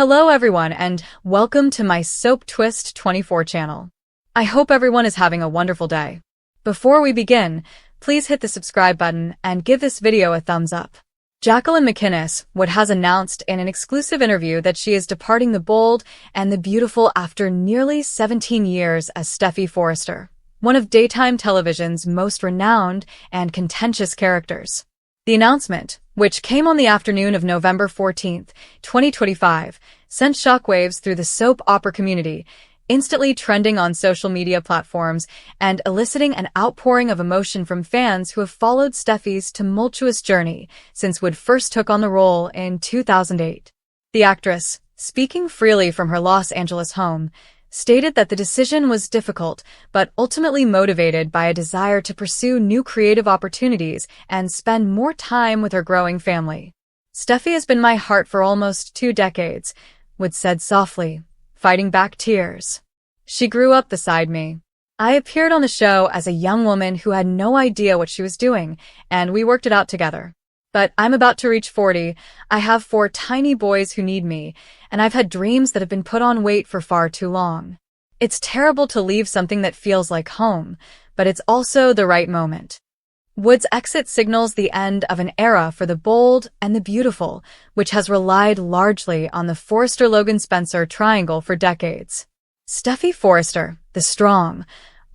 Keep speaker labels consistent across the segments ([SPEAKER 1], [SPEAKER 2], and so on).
[SPEAKER 1] Hello everyone and welcome to my Soap Twist 24 channel. I hope everyone is having a wonderful day. Before we begin, please hit the subscribe button and give this video a thumbs up. Jacqueline MacInnes has announced in an exclusive interview that she is departing the bold and the beautiful after nearly 17 years as Steffy Forrester, one of daytime television's most renowned and contentious characters. The announcement, which came on the afternoon of November 14, 2025, sent shockwaves through the soap opera community, instantly trending on social media platforms and eliciting an outpouring of emotion from fans who have followed Steffy's tumultuous journey since Wood first took on the role in 2008. The actress, speaking freely from her Los Angeles home, stated that the decision was difficult but ultimately motivated by a desire to pursue new creative opportunities and spend more time with her growing family. "Steffy has been my heart for almost 2 decades, Wood said softly, fighting back tears. "She grew up beside me. I appeared on the show as a young woman who had no idea what she was doing, and we worked it out together. But I'm about to reach 40, I have 4 tiny boys who need me, and I've had dreams that have been put on wait for far too long. It's terrible to leave something that feels like home, but it's also the right moment." Wood's exit signals the end of an era for the bold and the beautiful, which has relied largely on the Forrester-Logan Spencer triangle for decades. Steffy Forrester, the strong,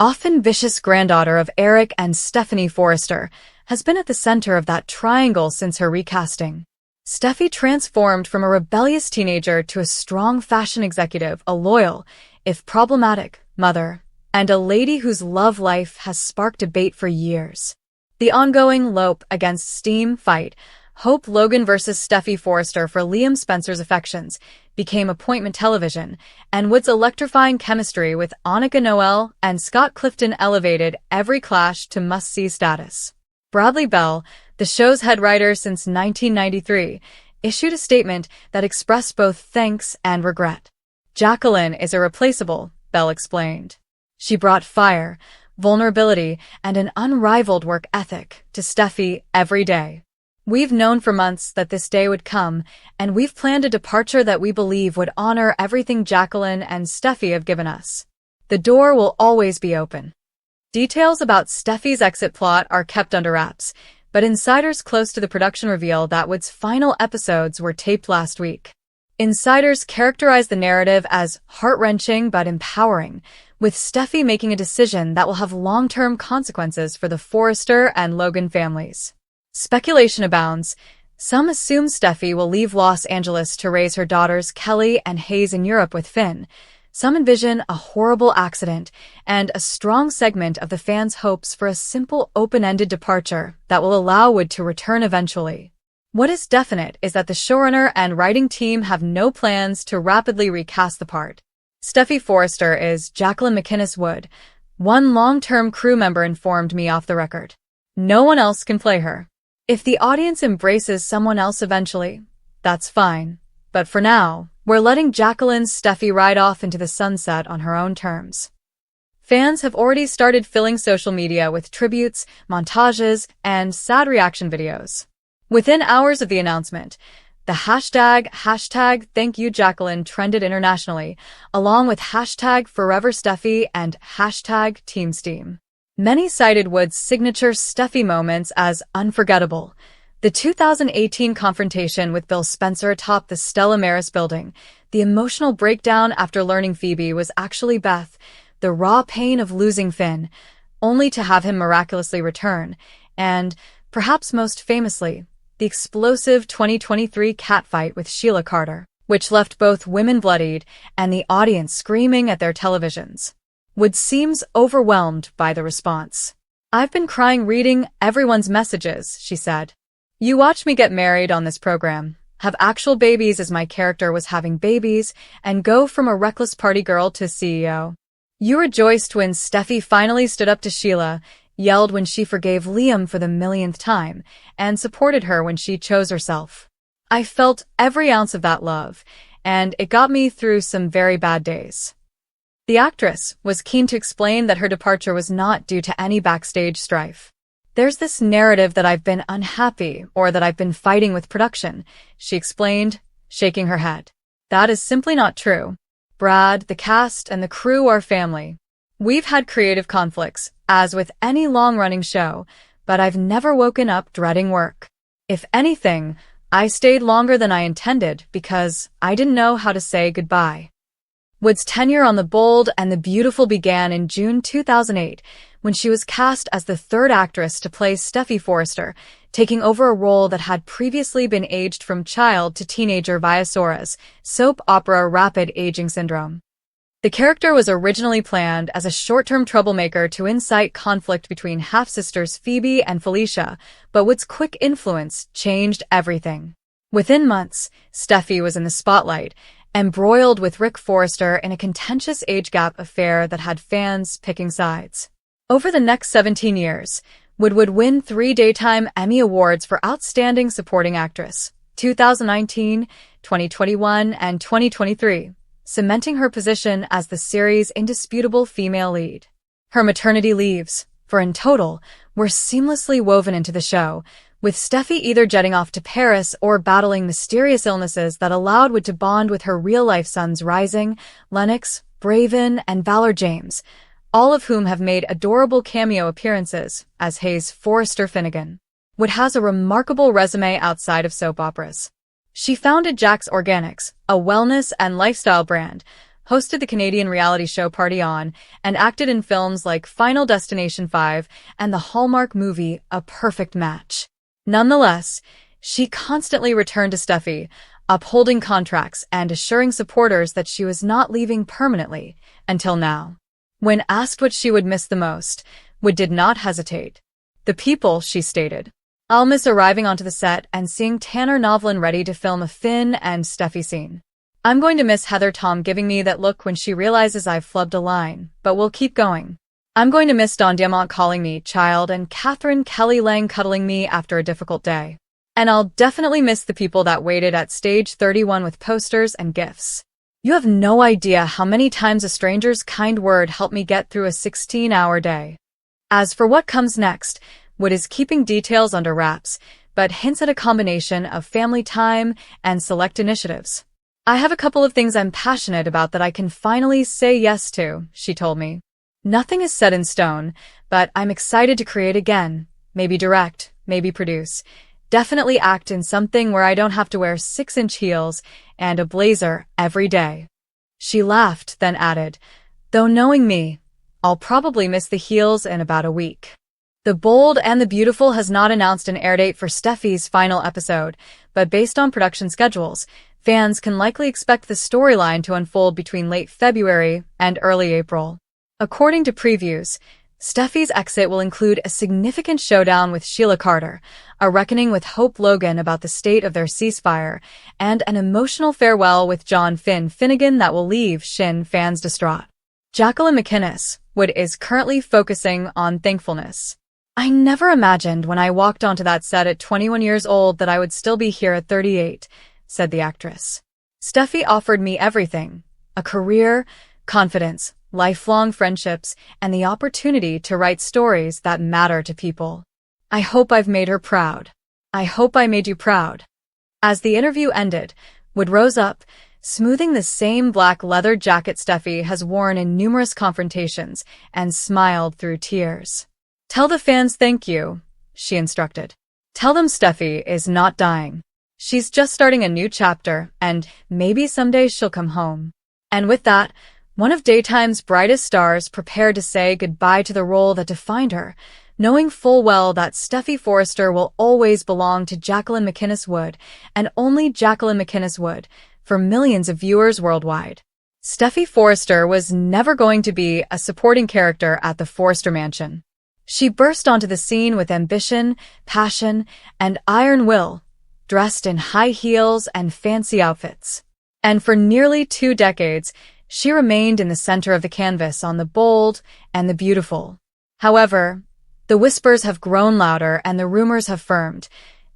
[SPEAKER 1] often vicious granddaughter of Eric and Stephanie Forrester, has been at the center of that triangle since her recasting. Steffy transformed from a rebellious teenager to a strong fashion executive, a loyal, if problematic, mother, and a lady whose love life has sparked debate for years. The ongoing Lope against Steam fight, Hope Logan versus Steffy Forrester for Liam Spencer's affections, became appointment television, and Wood's electrifying chemistry with Annika Noel and Scott Clifton elevated every clash to must-see status. Bradley Bell, the show's head writer since 1993, issued a statement that expressed both thanks and regret. "Jacqueline is irreplaceable," Bell explained. "She brought fire, vulnerability, and an unrivaled work ethic to Steffy every day. We've known for months that this day would come, and we've planned a departure that we believe would honor everything Jacqueline and Steffy have given us. The door will always be open." Details about Steffy's exit plot are kept under wraps, but insiders close to the production reveal that Wood's final episodes were taped last week. Insiders characterize the narrative as heart-wrenching but empowering, with Steffy making a decision that will have long-term consequences for the Forrester and Logan families. Speculation abounds. Some assume Steffy will leave Los Angeles to raise her daughters Kelly and Hayes in Europe with Finn. Some envision a horrible accident, and a strong segment of the fans' hopes for a simple open-ended departure that will allow Wood to return eventually. What is definite is that the showrunner and writing team have no plans to rapidly recast the part. Steffy Forrester is Jacqueline MacInnes Wood, one long-term crew member informed me off the record. "No one else can play her. If the audience embraces someone else eventually, that's fine. But for now, we're letting Jacqueline's Steffy ride off into the sunset on her own terms." Fans have already started filling social media with tributes, montages, and sad reaction videos. Within hours of the announcement, the hashtag #ThankYouJacqueline trended internationally, along with #ForeverSteffy and #TeamSteam. Many cited Wood's signature Steffy moments as unforgettable. The 2018 confrontation with Bill Spencer atop the Stella Maris building, the emotional breakdown after learning Phoebe was actually Beth, the raw pain of losing Finn, only to have him miraculously return, and, perhaps most famously, the explosive 2023 catfight with Sheila Carter, which left both women bloodied and the audience screaming at their televisions. Wood seems overwhelmed by the response. "I've been crying reading everyone's messages," she said. "You watch me get married on this program, have actual babies as my character was having babies, and go from a reckless party girl to CEO. You rejoiced when Steffy finally stood up to Sheila, yelled when she forgave Liam for the millionth time, and supported her when she chose herself. I felt every ounce of that love, and it got me through some very bad days." The actress was keen to explain that her departure was not due to any backstage strife. "There's this narrative that I've been unhappy or that I've been fighting with production," she explained, shaking her head. That is simply not true. Brad, the cast, and the crew are family. We've had creative conflicts, as with any long-running show, but I've never woken up dreading work. If anything, I stayed longer than I intended because I didn't know how to say goodbye. Wood's tenure on The Bold and the Beautiful began in June 2008 when she was cast as the third actress to play Steffy Forrester, taking over a role that had previously been aged from child to teenager via Sora's soap opera Rapid Aging Syndrome. The character was originally planned as a short-term troublemaker to incite conflict between half-sisters Phoebe and Felicia, but Wood's quick influence changed everything. Within months, Steffy was in the spotlight, embroiled with Rick Forrester in a contentious age gap affair that had fans picking sides. Over the next 17 years, Wood would win 3 Daytime Emmy Awards for Outstanding Supporting Actress, 2019, 2021, and 2023, cementing her position as the series' indisputable female lead. Her maternity leaves, for in total, were seamlessly woven into the show, with Steffy either jetting off to Paris or battling mysterious illnesses that allowed Wood to bond with her real-life sons Rising, Lennox, Braven, and Valor James, all of whom have made adorable cameo appearances as Hayes Forrester Finnegan. Wood has a remarkable resume outside of soap operas. She founded Jack's Organics, a wellness and lifestyle brand, hosted the Canadian reality show Party On, and acted in films like Final Destination 5 and the Hallmark movie A Perfect Match. Nonetheless, she constantly returned to Steffy, upholding contracts and assuring supporters that she was not leaving permanently, until now. When asked what she would miss the most, Wood did not hesitate. The people, she stated. I'll miss arriving onto the set and seeing Tanner Novlin ready to film a Finn and Steffy scene. I'm going to miss Heather Tom giving me that look when she realizes I've flubbed a line, but we'll keep going. I'm going to miss Don Diamont calling me child and Catherine Kelly Lang cuddling me after a difficult day. And I'll definitely miss the people that waited at stage 31 with posters and gifts. You have no idea how many times a stranger's kind word helped me get through a 16-hour day. As for what comes next, Wood is keeping details under wraps, but hints at a combination of family time and select initiatives. I have a couple of things I'm passionate about that I can finally say yes to, she told me. Nothing is set in stone, but I'm excited to create again, maybe direct, maybe produce. Definitely act in something where I don't have to wear 6-inch heels and a blazer every day. She laughed, then added, though knowing me, I'll probably miss the heels in about a week. The Bold and the Beautiful has not announced an air date for Steffy's final episode, but based on production schedules, fans can likely expect the storyline to unfold between late February and early April. According to previews, Steffy's exit will include a significant showdown with Sheila Carter, a reckoning with Hope Logan about the state of their ceasefire, and an emotional farewell with John Finnegan that will leave Shin fans distraught. Jacqueline MacInnes, Wood is currently focusing on thankfulness. I never imagined when I walked onto that set at 21 years old that I would still be here at 38, said the actress. Steffy offered me everything, a career, confidence, lifelong friendships, and the opportunity to write stories that matter to people. I hope I've made her proud. I hope I made you proud. As the interview ended, Wood rose up, smoothing the same black leather jacket Steffy has worn in numerous confrontations, and smiled through tears. Tell the fans thank you, she instructed. Tell them Steffy is not dying. She's just starting a new chapter, and maybe someday she'll come home. And with that, one of Daytime's brightest stars prepared to say goodbye to the role that defined her, knowing full well that Steffy Forrester will always belong to Jacqueline MacInnes Wood, and only Jacqueline MacInnes Wood, for millions of viewers worldwide. Steffy Forrester was never going to be a supporting character at the Forrester Mansion. She burst onto the scene with ambition, passion, and iron will, dressed in high heels and fancy outfits. And for nearly 2 decades, she remained in the center of the canvas on The Bold and the Beautiful. However, the whispers have grown louder and the rumors have firmed.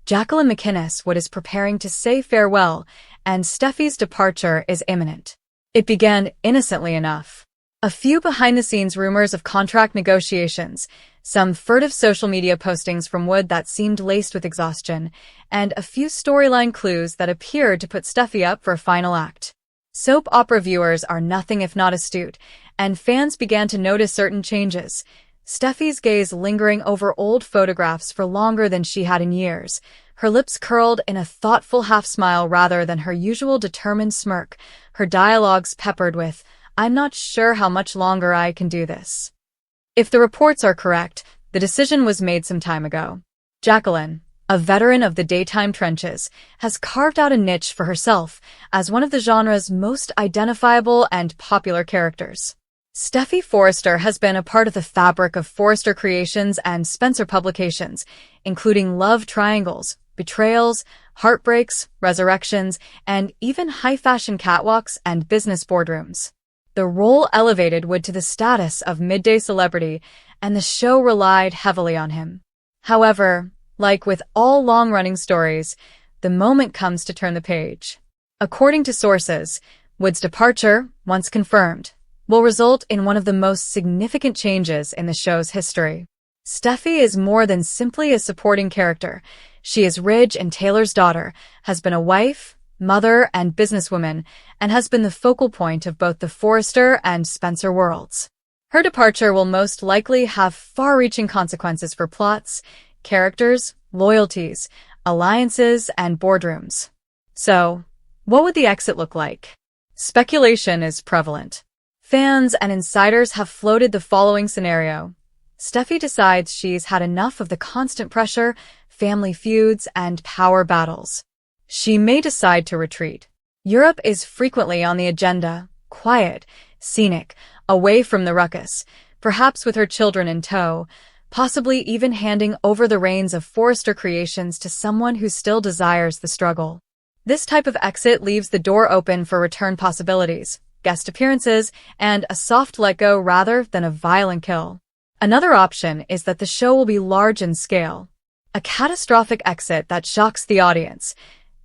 [SPEAKER 1] Jacqueline MacInnes Wood is preparing to say farewell, and Steffy's departure is imminent. It began innocently enough. A few behind-the-scenes rumors of contract negotiations, some furtive social media postings from Wood that seemed laced with exhaustion, and a few storyline clues that appeared to put Steffy up for a final act. Soap opera viewers are nothing if not astute, and fans began to notice certain changes. Steffi's gaze lingering over old photographs for longer than she had in years, her lips curled in a thoughtful half-smile rather than her usual determined smirk, her dialogues peppered with, "I'm not sure how much longer I can do this." If the reports are correct, the decision was made some time ago. Jacqueline, a veteran of the daytime trenches, has carved out a niche for herself as one of the genre's most identifiable and popular characters. Steffi Forrester has been a part of the fabric of Forrester Creations and Spencer publications, including love triangles, betrayals, heartbreaks, resurrections, and even high-fashion catwalks and business boardrooms. The role elevated Wood to the status of midday celebrity, and the show relied heavily on him. However, like with all long-running stories, the moment comes to turn the page. According to sources, Wood's departure, once confirmed, will result in one of the most significant changes in the show's history. Steffi is more than simply a supporting character. She is Ridge and Taylor's daughter, has been a wife, mother, and businesswoman, and has been the focal point of both the Forrester and Spencer worlds. Her departure will most likely have far-reaching consequences for plots, characters, loyalties, alliances, and boardrooms. So, what would the exit look like? Speculation is prevalent. Fans and insiders have floated the following scenario. Steffi decides she's had enough of the constant pressure, family feuds, and power battles. She may decide to retreat. Europe is frequently on the agenda, quiet, scenic, away from the ruckus, perhaps with her children in tow, possibly even handing over the reins of Forrester Creations to someone who still desires the struggle. This type of exit leaves the door open for return possibilities, guest appearances, and a soft let-go rather than a violent kill. Another option is that the show will be large in scale. A catastrophic exit that shocks the audience,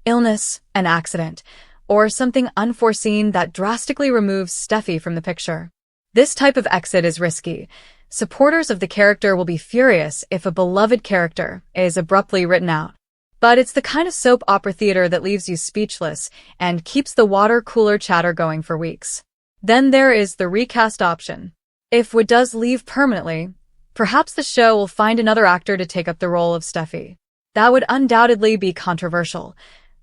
[SPEAKER 1] illness, an accident, or something unforeseen that drastically removes Steffi from the picture. This type of exit is risky. Supporters of the character will be furious if a beloved character is abruptly written out. But it's the kind of soap opera theater that leaves you speechless and keeps the water-cooler chatter going for weeks. Then there is the recast option. If Wood does leave permanently, perhaps the show will find another actor to take up the role of Steffi. That would undoubtedly be controversial.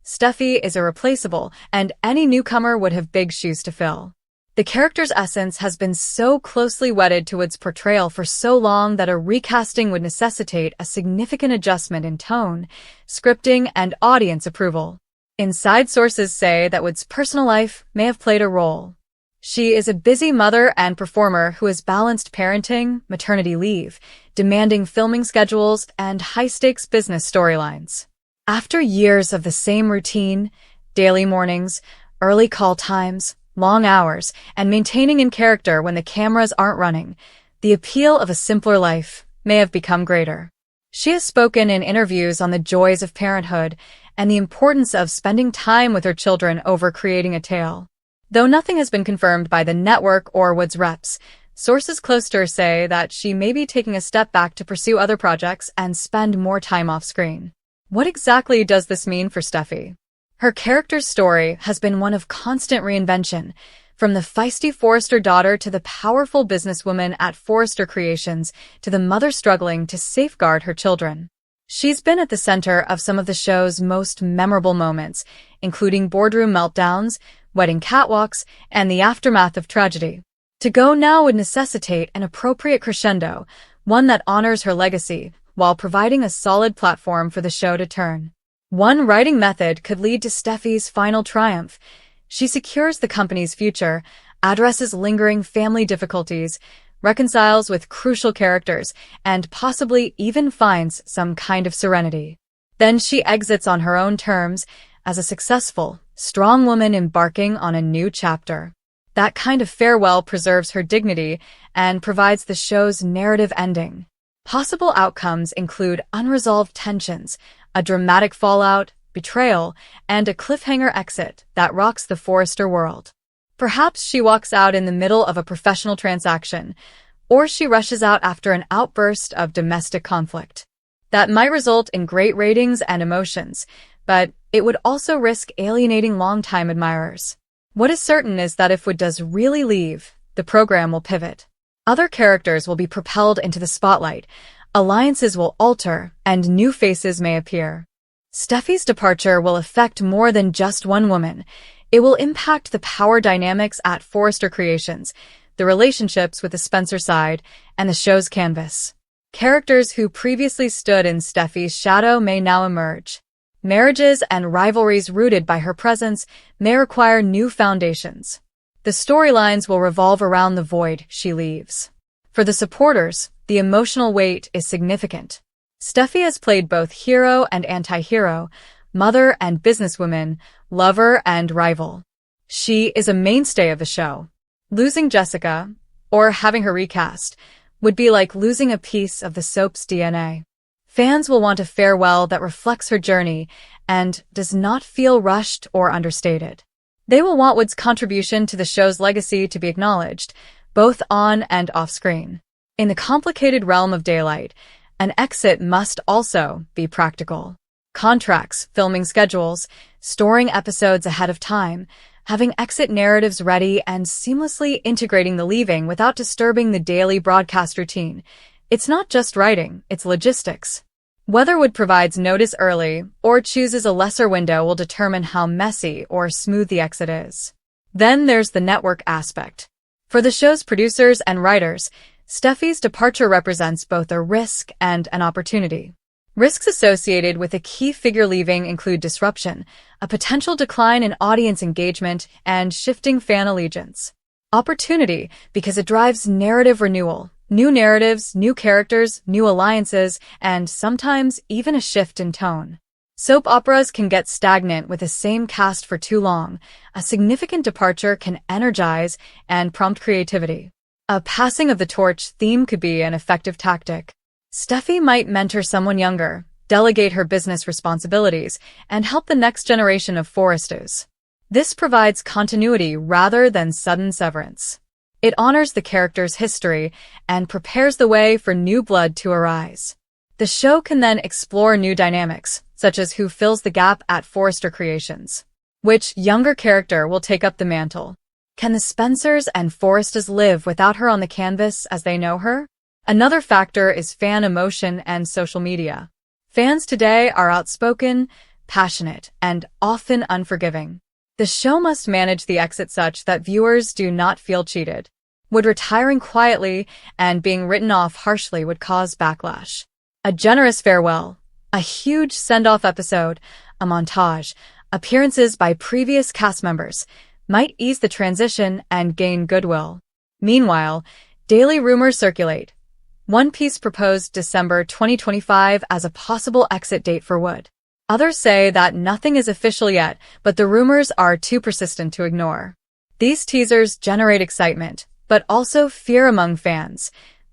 [SPEAKER 1] Steffi is irreplaceable, and any newcomer would have big shoes to fill. The character's essence has been so closely wedded to Wood's portrayal for so long that a recasting would necessitate a significant adjustment in tone, scripting, and audience approval. Inside sources say that Wood's personal life may have played a role. She is a busy mother and performer who has balanced parenting, maternity leave, demanding filming schedules, and high-stakes business storylines. After years of the same routine, daily mornings, early call times, long hours, and maintaining in character when the cameras aren't running, the appeal of a simpler life may have become greater. She has spoken in interviews on the joys of parenthood and the importance of spending time with her children over creating a tale. Though nothing has been confirmed by the network or Wood's reps, sources close to her say that she may be taking a step back to pursue other projects and spend more time off-screen. What exactly does this mean for Steffi? Her character's story has been one of constant reinvention, from the feisty Forrester daughter to the powerful businesswoman at Forrester Creations to the mother struggling to safeguard her children. She's been at the center of some of the show's most memorable moments, including boardroom meltdowns, wedding catwalks, and the aftermath of tragedy. To go now would necessitate an appropriate crescendo, one that honors her legacy, while providing a solid platform for the show to turn. One writing method could lead to Steffi's final triumph. She secures the company's future, addresses lingering family difficulties, reconciles with crucial characters, and possibly even finds some kind of serenity. Then she exits on her own terms as a successful, strong woman embarking on a new chapter. That kind of farewell preserves her dignity and provides the show's narrative ending. Possible outcomes include unresolved tensions, a dramatic fallout, betrayal, and a cliffhanger exit that rocks the Forrester world. Perhaps she walks out in the middle of a professional transaction, or she rushes out after an outburst of domestic conflict. That might result in great ratings and emotions, but it would also risk alienating longtime admirers. What is certain is that if Wood does really leave, the program will pivot. Other characters will be propelled into the spotlight, alliances will alter, and new faces may appear. Steffi's departure will affect more than just one woman. It will impact the power dynamics at Forrester Creations, the relationships with the Spencer side, and the show's canvas. Characters who previously stood in Steffi's shadow may now emerge. Marriages and rivalries rooted by her presence may require new foundations. The storylines will revolve around the void she leaves. For the supporters, the emotional weight is significant. Steffi has played both hero and anti-hero, mother and businesswoman, lover and rival. She is a mainstay of the show. Losing Jessica, or having her recast, would be like losing a piece of the soap's DNA. Fans will want a farewell that reflects her journey and does not feel rushed or understated. They will want Wood's contribution to the show's legacy to be acknowledged, both on and off screen. In the complicated realm of daylight, an exit must also be practical. Contracts, filming schedules, storing episodes ahead of time, having exit narratives ready, and seamlessly integrating the leaving without disturbing the daily broadcast routine. It's not just writing, it's logistics. Whether Wood provides notice early or chooses a lesser window will determine how messy or smooth the exit is. Then there's the network aspect. For the show's producers and writers, Steffi's departure represents both a risk and an opportunity. Risks associated with a key figure leaving include disruption, a potential decline in audience engagement, and shifting fan allegiance. Opportunity, because it drives narrative renewal, new narratives, new characters, new alliances, and sometimes even a shift in tone. Soap operas can get stagnant with the same cast for too long. A significant departure can energize and prompt creativity. A passing of the torch theme could be an effective tactic. Steffi might mentor someone younger, delegate her business responsibilities, and help the next generation of Forresters. This provides continuity rather than sudden severance. It honors the character's history and prepares the way for new blood to arise. The show can then explore new dynamics, such as who fills the gap at Forrester Creations. Which younger character will take up the mantle? Can the Spencers and Forresters live without her on the canvas as they know her? Another factor is fan emotion and social media. Fans today are outspoken, passionate, and often unforgiving. The show must manage the exit such that viewers do not feel cheated. Wood retiring quietly and being written off harshly would cause backlash. A generous farewell, a huge send-off episode, a montage, appearances by previous cast members might ease the transition and gain goodwill. Meanwhile, daily rumors circulate. One piece proposed December 2025 as a possible exit date for Wood. Others say that nothing is official yet, but the rumors are too persistent to ignore. These teasers generate excitement, but also fear among fans.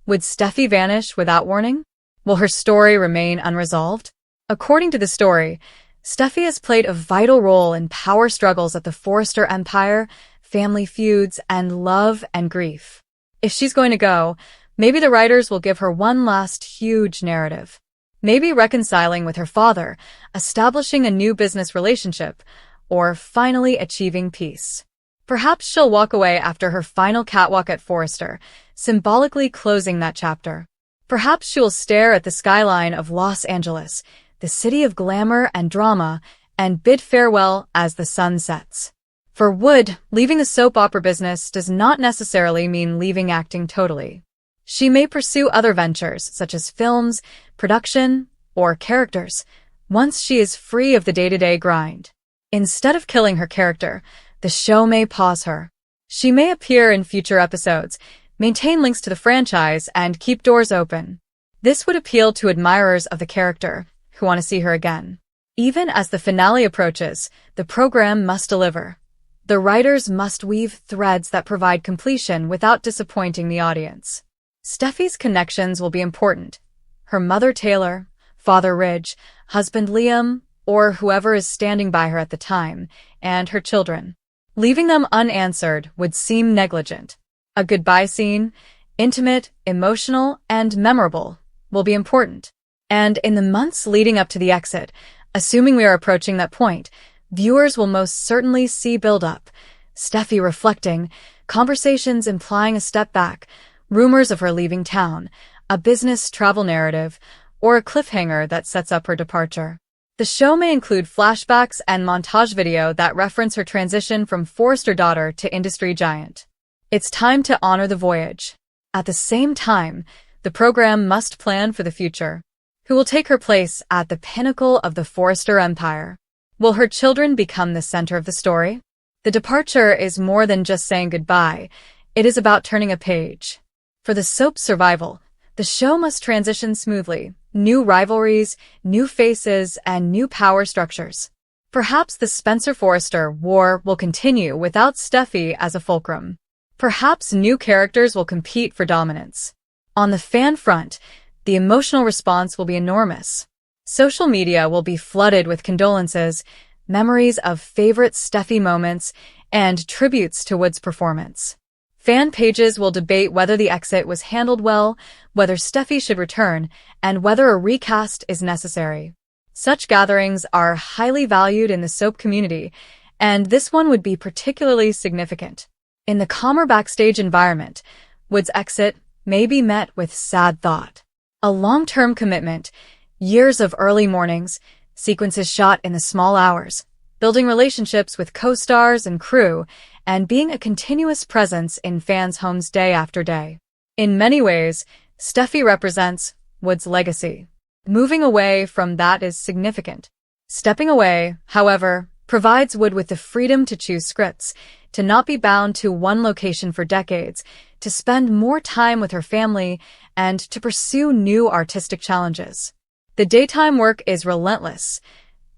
[SPEAKER 1] Would Steffi vanish without warning? Will her story remain unresolved? According to the story, Steffi has played a vital role in power struggles at the Forrester Empire, family feuds, and love and grief. If she's going to go, maybe the writers will give her one last huge narrative. Maybe reconciling with her father, establishing a new business relationship, or finally achieving peace. Perhaps she'll walk away after her final catwalk at Forrester, symbolically closing that chapter. Perhaps she will stare at the skyline of Los Angeles, the city of glamour and drama, and bid farewell as the sun sets. For Wood, leaving the soap opera business does not necessarily mean leaving acting totally. She may pursue other ventures, such as films, production, or characters, once she is free of the day-to-day grind. Instead of killing her character, the show may pause her. She may appear in future episodes, maintain links to the franchise, and keep doors open. This would appeal to admirers of the character, who want to see her again. Even as the finale approaches, the program must deliver. The writers must weave threads that provide completion without disappointing the audience. Steffi's connections will be important. Her mother Taylor, father Ridge, husband Liam, or whoever is standing by her at the time, and her children. Leaving them unanswered would seem negligent. A goodbye scene, intimate, emotional, and memorable, will be important. And in the months leading up to the exit, assuming we are approaching that point, viewers will most certainly see build-up, Steffi reflecting, conversations implying a step back, rumors of her leaving town, a business travel narrative, or a cliffhanger that sets up her departure. The show may include flashbacks and montage video that reference her transition from forester daughter to industry giant. It's time to honor the voyage. At the same time, the program must plan for the future. Who will take her place at the pinnacle of the Forrester empire? Will her children become the center of the story? The departure is more than just saying goodbye. It is about turning a page. For the soap's survival, the show must transition smoothly. New rivalries, new faces, and new power structures. Perhaps the Spencer-Forrester war will continue without Steffi as a fulcrum. Perhaps new characters will compete for dominance. On the fan front, the emotional response will be enormous. Social media will be flooded with condolences, memories of favorite Steffi moments, and tributes to Wood's performance. Fan pages will debate whether the exit was handled well, whether Steffi should return, and whether a recast is necessary. Such gatherings are highly valued in the soap community, and this one would be particularly significant. In the calmer backstage environment, Wood's exit may be met with sad thought. A long-term commitment, years of early mornings, sequences shot in the small hours, building relationships with co-stars and crew, and being a continuous presence in fans' homes day after day. In many ways, Steffi represents Wood's legacy. Moving away from that is significant. Stepping away, however, provides Wood with the freedom to choose scripts, to not be bound to one location for decades, to spend more time with her family, and to pursue new artistic challenges. The daytime work is relentless.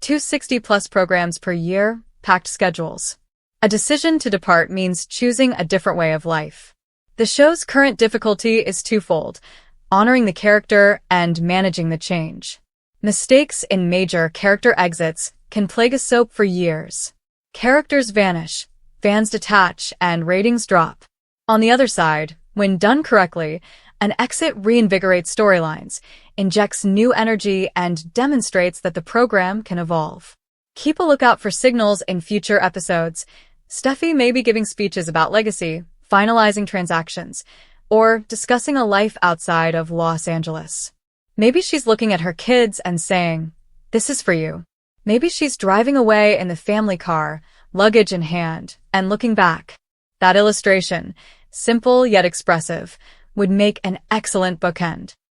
[SPEAKER 1] 260-plus programs per year, packed schedules. A decision to depart means choosing a different way of life. The show's current difficulty is twofold: honoring the character and managing the change. Mistakes in major character exits can plague a soap for years. Characters vanish, fans detach, and ratings drop. On the other side, when done correctly, an exit reinvigorates storylines, injects new energy, and demonstrates that the program can evolve. Keep a lookout for signals in future episodes. Steffi may be giving speeches about legacy, finalizing transactions, or discussing a life outside of Los Angeles. Maybe she's looking at her kids and saying, "This is for you." Maybe she's driving away in the family car, luggage in hand, and looking back. That illustration, simple yet expressive, would make an excellent bookend.